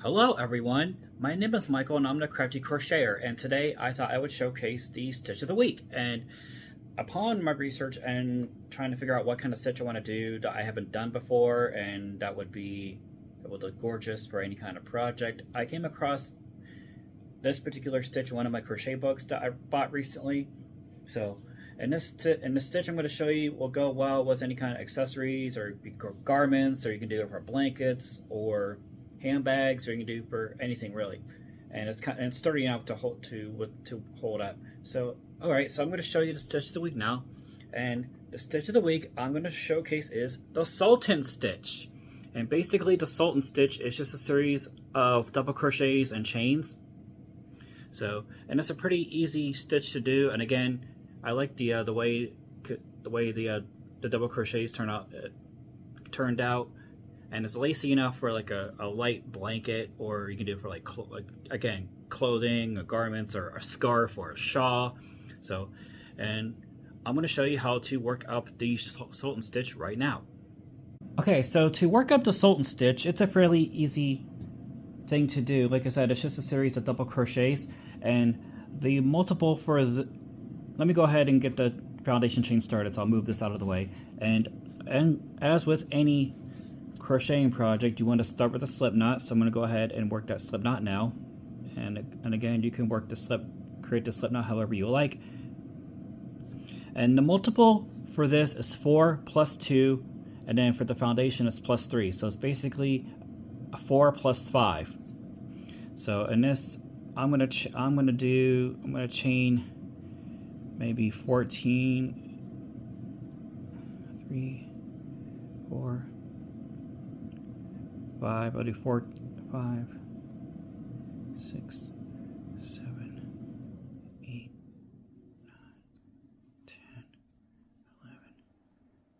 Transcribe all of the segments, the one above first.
Hello everyone, my name is Michael and I'm the Crafty Crocheter, and today I thought I would showcase the Stitch of the Week. And upon my research and trying to figure out what kind of stitch I want to do that I haven't done before and that would look gorgeous for any kind of project, I came across this particular stitch in one of my crochet books that I bought recently. So and the stitch I'm going to show you will go well with any kind of accessories or garments, or you can do it for blankets or handbags, or you can do for anything really. And it's sturdy enough to hold up. So all right, so I'm going to show you the stitch of the week now. And the stitch of the week I'm going to showcase is the Sultan Stitch. And basically the Sultan Stitch is just a series of double crochets and chains. So, and it's a pretty easy stitch to do. And again, I like the way the double crochets turned out, and it's lacy enough for like a light blanket, or you can do it for like again clothing, or garments, or a scarf, or a shawl. So, and I'm going to show you how to work up the Sultan Stitch right now. Okay, so to work up the Sultan Stitch, it's a fairly easy thing to do. Like I said, it's just a series of double crochets, and the multiple for the. Let me go ahead and get the foundation chain started, so I'll move this out of the way. And as with any crocheting project, you want to start with a slip knot, so I'm going to go ahead and work that slip knot now. And again, you can create the slip knot however you like. And the multiple for this is 4 plus 2, and then for the foundation it's plus 3. So it's basically 4 plus 5. So in this, I'm gonna chain maybe 14, 3, 4, 5. I'll do 4, 5, 6, 7, 8, 9, 10, 11,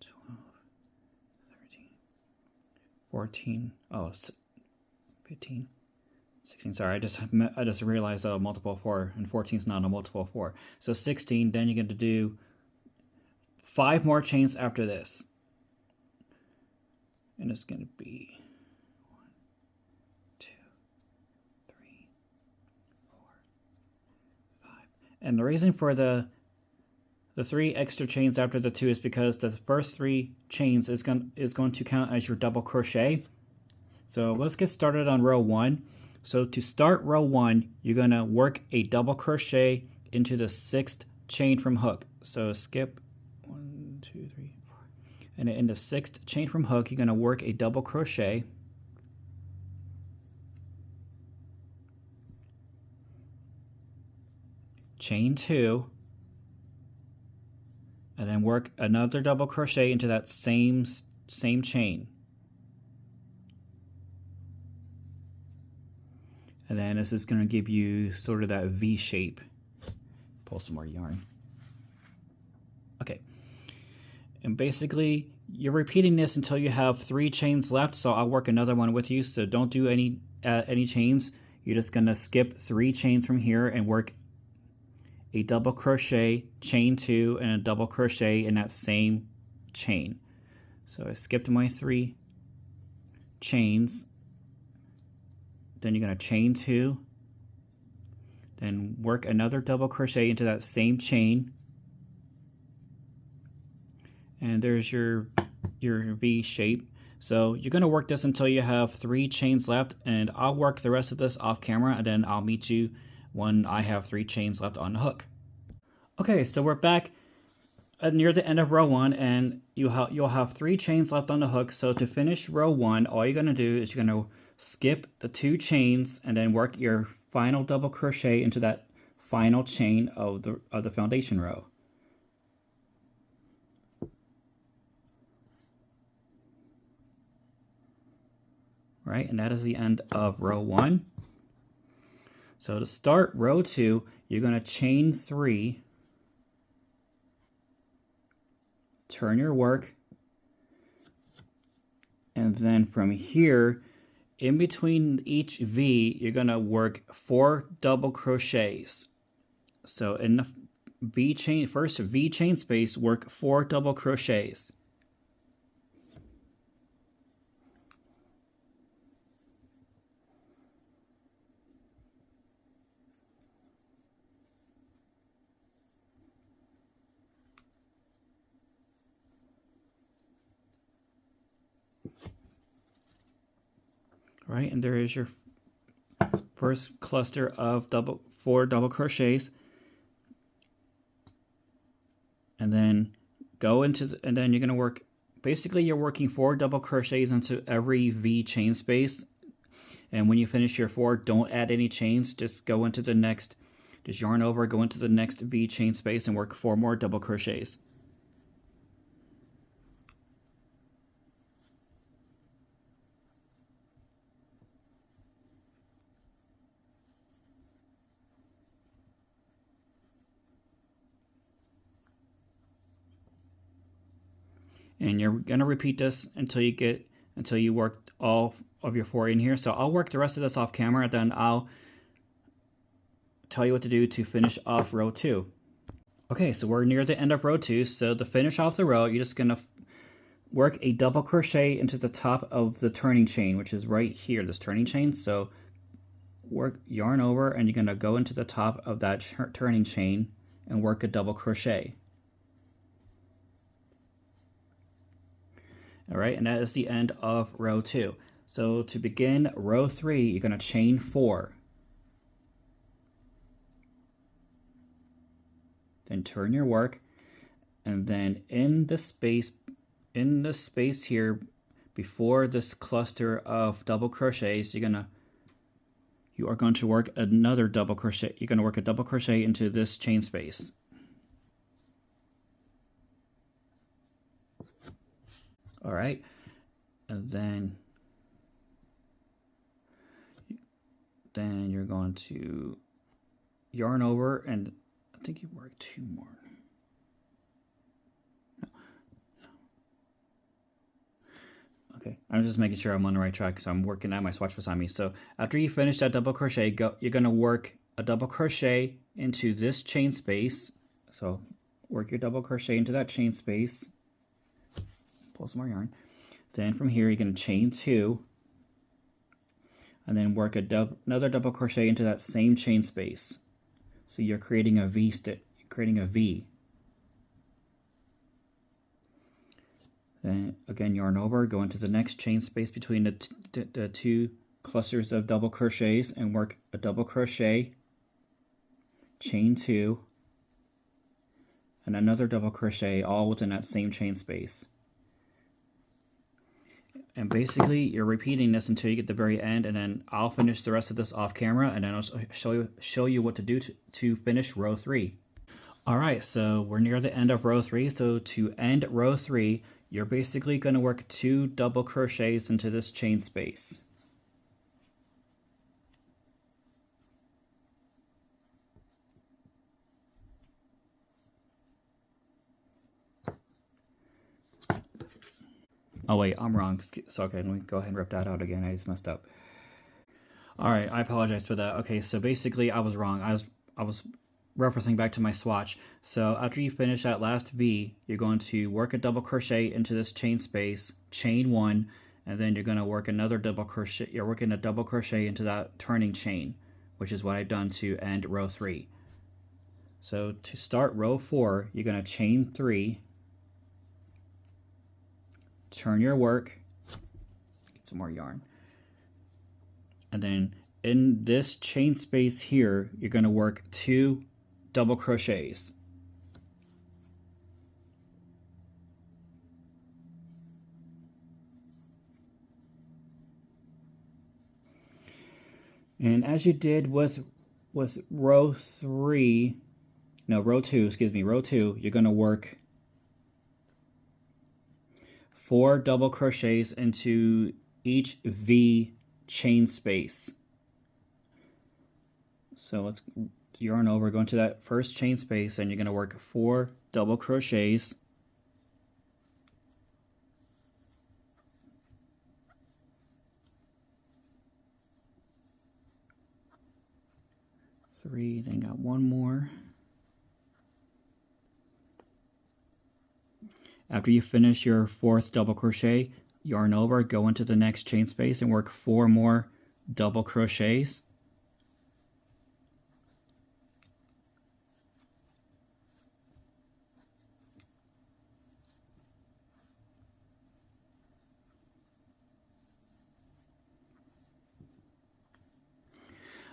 12, 13, 14, 15, 16. Sorry, I just realized a multiple of 4, and 14 is not a multiple of 4. So 16. Then you're going to do 5 more chains after this, and it's going to be 1, 2, 3, 4, 5. And the reason for the 3 extra chains after the 2 is because the first 3 chains is going to count as your double crochet. So let's get started on row 1. So to start row 1, you're going to work a double crochet into the 6th chain from hook. So skip 1, 2, 3, 4. And in the 6th chain from hook, you're going to work a double crochet. Chain 2. And then work another double crochet into that same chain. And then this is going to give you sort of that V shape. Pull some more yarn. Okay. And basically, you're repeating this until you have 3 chains left. So I'll work another one with you. So don't do any chains. You're just going to skip 3 chains from here and work a double crochet, chain 2, and a double crochet in that same chain. So I skipped my 3 chains. Then you're going to chain 2, then work another double crochet into that same chain, and there's your V shape. So you're going to work this until you have 3 chains left, and I'll work the rest of this off camera, and then I'll meet you when I have 3 chains left on the hook. Okay, so we're back near the end of row 1, and you'll have 3 chains left on the hook. So to finish row 1, all you're going to do is you're going to skip the 2 chains and then work your final double crochet into that final chain of the foundation row. Right, and that is the end of row 1. So to start row 2, you're going to chain 3, turn your work, and then from here, in between each V, you're going to work 4 double crochets. So in the first V chain space, work 4 double crochets. right, and there is your first cluster of 4 double crochets, and then go into and then you're going to work, basically you're working 4 double crochets into every V chain space, and when you finish your 4, don't add any chains, just go into the next, just yarn over, go into the next V chain space and work 4 more double crochets. And you're gonna repeat this until you work all of your 4 in here. So I'll work the rest of this off camera, then I'll tell you what to do to finish off row 2. Okay, so we're near the end of row 2. So to finish off the row, you're just gonna work a double crochet into the top of the turning chain, which is right here, this turning chain. So work, yarn over, and you're gonna go into the top of that turning chain and work a double crochet. All right, and that is the end of row 2. So to begin row 3, you're going to chain 4. Then turn your work, and then in the space here before this cluster of double crochets, you are going to work another double crochet. You're going to work a double crochet into this chain space. All right, and then you're going to yarn over, and I think you work 2 more. No. Okay, I'm just making sure I'm on the right track, so I'm working at my swatch beside me. So after you finish that double crochet, you're going to work a double crochet into this chain space. So work your double crochet into that chain space. Pull some more yarn. Then from here, you're going to chain 2, and then work another double crochet into that same chain space. So you're creating a V stitch, creating a V. Then again, yarn over, go into the next chain space between the 2 clusters of double crochets and work a double crochet, chain 2, and another double crochet, all within that same chain space. And basically, you're repeating this until you get to the very end, and then I'll finish the rest of this off camera, and then I'll show you what to do to finish row 3. All right, so we're near the end of row 3. So to end row 3, you're basically going to work 2 double crochets into this chain space. Oh wait, I'm wrong. So okay, let me go ahead and rip that out again. I just messed up. All right, I apologize for that. Okay, so basically I was wrong. I was referencing back to my swatch. So after you finish that last V, you're going to work a double crochet into this chain space, chain 1, and then you're going to work another double crochet. You're working a double crochet into that turning chain, which is what I've done to end row 3. So to start row 4, you're going to chain 3, turn your work, get some more yarn, and then in this chain space here, you're going to work 2 double crochets. And as you did with row 2, you're going to work 4 double crochets into each V chain space. So let's yarn over, go into that first chain space, and you're going to work 4 double crochets. Three, then got 1 more. After you finish your 4th double crochet, yarn over, go into the next chain space and work 4 more double crochets.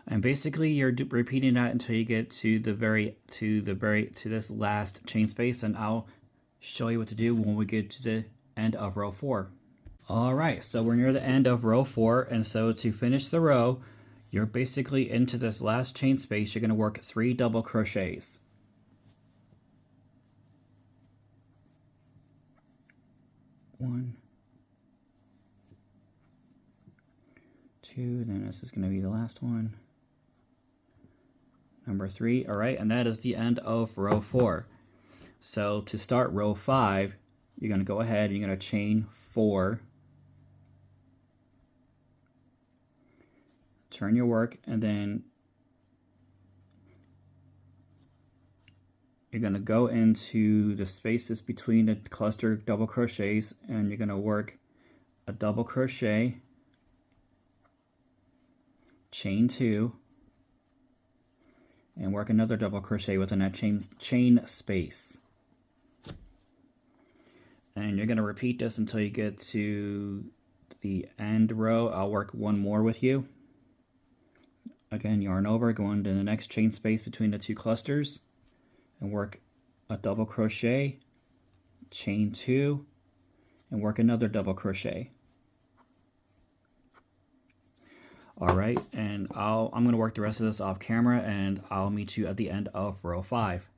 And basically you're repeating that until you get to this last chain space, and I'll show you what to do when we get to the end of row 4. Alright, so we're near the end of row 4, and so to finish the row, you're basically into this last chain space. You're going to work 3 double crochets. 1, 2, then this is going to be the last one. Number 3, alright, and that is the end of row 4. So to start row 5, you're going to go ahead and you're going to chain 4. Turn your work, and then you're going to go into the spaces between the cluster double crochets, and you're going to work a double crochet, chain 2, and work another double crochet within that chain space. And you're going to repeat this until you get to the end row. I'll work one more with you. Again, yarn over, go into the next chain space between the 2 clusters, and work a double crochet, chain 2, and work another double crochet. Alright, and I'm going to work the rest of this off camera, and I'll meet you at the end of row 5.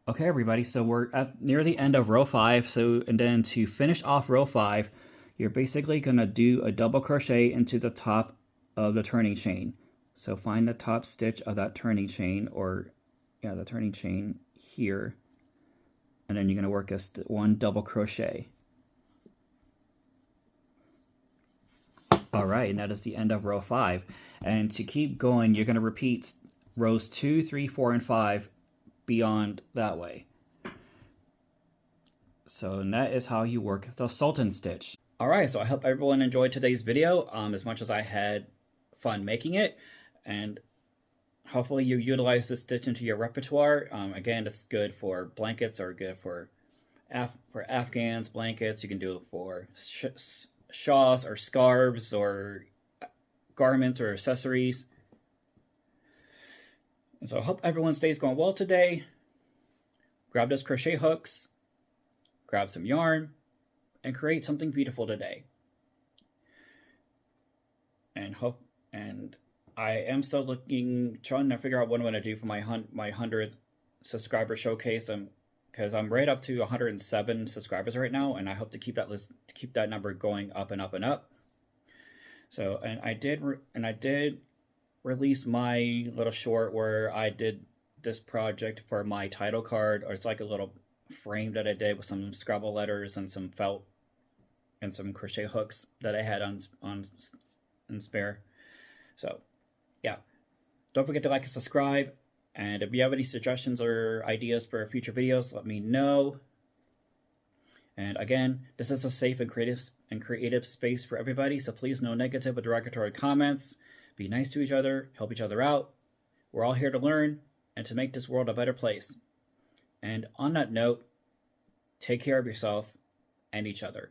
Okay everybody, so we're near the end of row 5, and then to finish off row 5, you're basically going to do a double crochet into the top of the turning chain. So find the top stitch of that turning chain, the turning chain here, and then you're going to work one double crochet. Alright, and that is the end of row 5. And to keep going, you're going to repeat rows 2, 3, 4, and 5 beyond that way. So, and that is how you work the Sultan Stitch. Alright, so I hope everyone enjoyed today's video as much as I had fun making it. And hopefully you utilize this stitch into your repertoire. Again, it's good for blankets, or good for Afghans, blankets. You can do it for shawls or scarves or garments or accessories. And so I hope everyone's day is going well today. Grab those crochet hooks, grab some yarn, and create something beautiful today. And I am still trying to figure out what I'm going to do for my 100th subscriber showcase. Because I'm right up to 107 subscribers right now, and I hope to keep that number going up and up and up. So, and I did release my little short where I did this project for my title card, or it's like a little frame that I did with some Scrabble letters and some felt and some crochet hooks that I had on spare. So, yeah, don't forget to like and subscribe. And if you have any suggestions or ideas for future videos, let me know. And again, this is a safe and creative space for everybody, so please no negative or derogatory comments. Be nice to each other, help each other out. We're all here to learn and to make this world a better place. And on that note, take care of yourself and each other.